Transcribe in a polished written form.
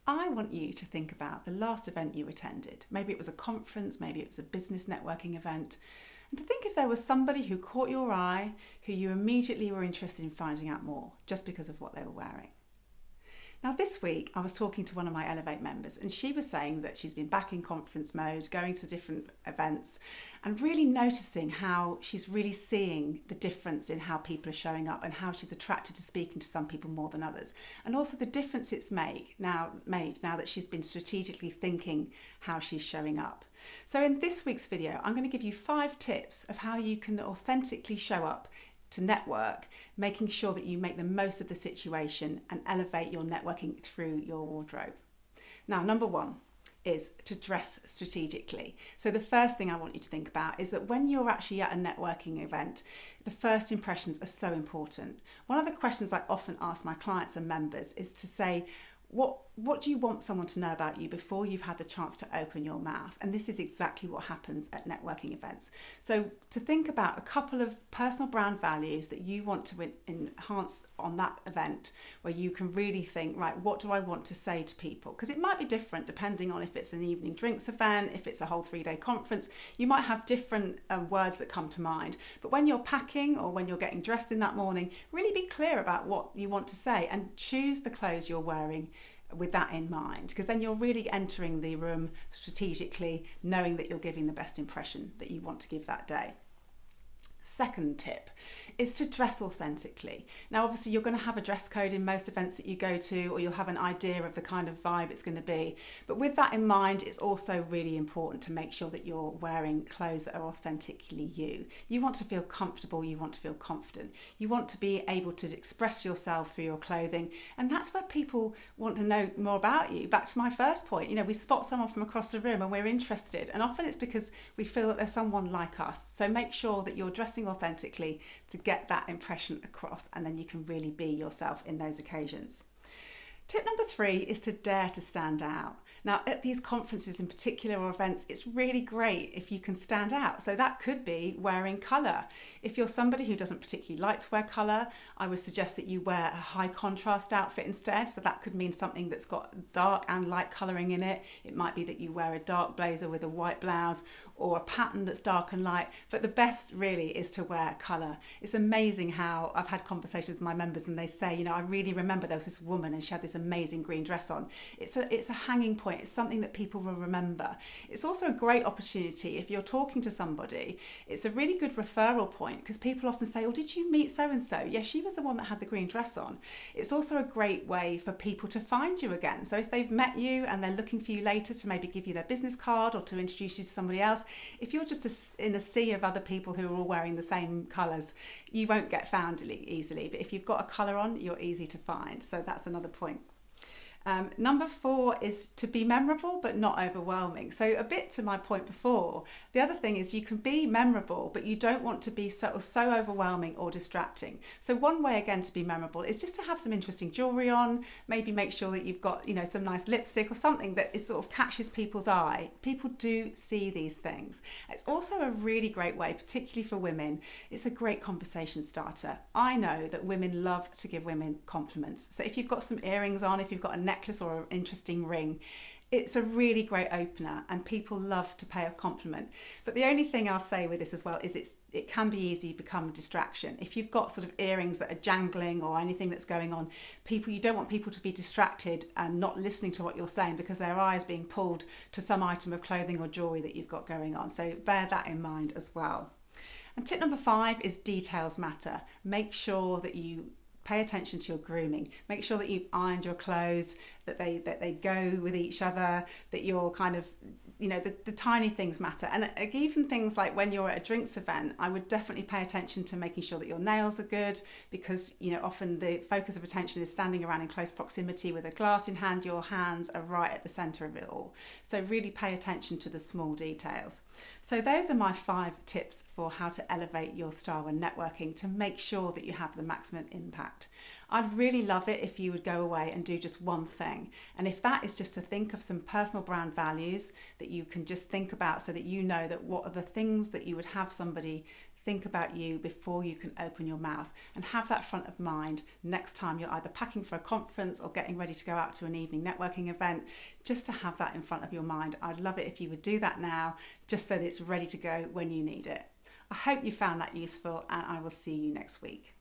I want you to think about the last event you attended. Maybe it was a conference, maybe it was a business networking event. And to think if there was somebody who caught your eye, who you immediately were interested in finding out more, just because of what they were wearing. Now this week I was talking to one of my Elevate members and she was saying that she's been back in conference mode, going to different events and really noticing how she's really seeing the difference in how people are showing up and how she's attracted to speaking to some people more than others. And also the difference it's made now that she's been strategically thinking how she's showing up. So in this week's video, I'm going to give you 5 tips of how you can authentically show up to network, making sure that you make the most of the situation and elevate your networking through your wardrobe. Now, number 1 is to dress strategically. So the first thing I want you to think about is that when you're actually at a networking event, the first impressions are so important. One of the questions I often ask my clients and members is to say, what do you want someone to know about you before you've had the chance to open your mouth? And this is exactly what happens at networking events. So to think about a couple of personal brand values that you want to enhance on that event, where you can really think, right, what do I want to say to people? Because it might be different depending on if it's an evening drinks event, if it's a whole 3-day conference, you might have different words that come to mind. But when you're packing or when you're getting dressed in that morning, really be clear about what you want to say and choose the clothes you're wearing with that in mind, because then you're really entering the room strategically, knowing that you're giving the best impression that you want to give that day. Second tip is to dress authentically. Now, obviously, you're going to have a dress code in most events that you go to, or you'll have an idea of the kind of vibe it's going to be. But with that in mind, it's also really important to make sure that you're wearing clothes that are authentically you. You want to feel comfortable, you want to feel confident. You want to be able to express yourself through your clothing. And that's where people want to know more about you. Back to my first point, we spot someone from across the room and we're interested. And often it's because we feel that there's someone like us. So make sure that you're dressing authentically to get that impression across, and then you can really be yourself in those occasions. Tip number 3 is to dare to stand out. Now, at these conferences in particular or events, it's really great if you can stand out. So that could be wearing colour. If you're somebody who doesn't particularly like to wear colour, I would suggest that you wear a high contrast outfit instead. So that could mean something that's got dark and light colouring in it. It might be that you wear a dark blazer with a white blouse or a pattern that's dark and light. But the best really is to wear colour. It's amazing how I've had conversations with my members and they say, I really remember there was this woman and she had this amazing green dress on. It's a hanging point. It's something that people will remember. It's also a great opportunity if you're talking to somebody. It's a really good referral point because people often say, did you meet so-and-so? Yeah, she was the one that had the green dress on. It's also a great way for people to find you again. So if they've met you and they're looking for you later to maybe give you their business card or to introduce you to somebody else, if you're just in a sea of other people who are all wearing the same colours, you won't get found easily. But if you've got a colour on, you're easy to find. So that's another point. Number 4 is to be memorable but not overwhelming. So a bit to my point before, the other thing is you can be memorable but you don't want to be so overwhelming or distracting. So one way again to be memorable is just to have some interesting jewellery on, maybe make sure that you've got some nice lipstick or something that is sort of catches people's eye. People do see these things. It's also a really great way, particularly for women, it's a great conversation starter. I know that women love to give women compliments. So if you've got some earrings on, if you've got a necklace or an interesting ring, it's a really great opener and people love to pay a compliment. But the only thing I'll say with this as well is it can be easy to become a distraction. If you've got sort of earrings that are jangling or anything that's going on, you don't want people to be distracted and not listening to what you're saying because their eyes being pulled to some item of clothing or jewellery that you've got going on. So bear that in mind as well. And tip number 5 is details matter. Make sure that you pay attention to your grooming. Make sure that you've ironed your clothes, that they go with each other, that you're kind of, the tiny things matter. And even things like when you're at a drinks event, I would definitely pay attention to making sure that your nails are good because, often the focus of attention is standing around in close proximity with a glass in hand. Your hands are right at the centre of it all. So really pay attention to the small details. So those are my 5 tips for how to elevate your style when networking to make sure that you have the maximum impact. I'd really love it if you would go away and do just one thing. And if that is just to think of some personal brand values that you can just think about so that you know that what are the things that you would have somebody think about you before you can open your mouth, and have that front of mind next time you're either packing for a conference or getting ready to go out to an evening networking event, just to have that in front of your mind. I'd love it if you would do that now, just so that it's ready to go when you need it. I hope you found that useful, and I will see you next week.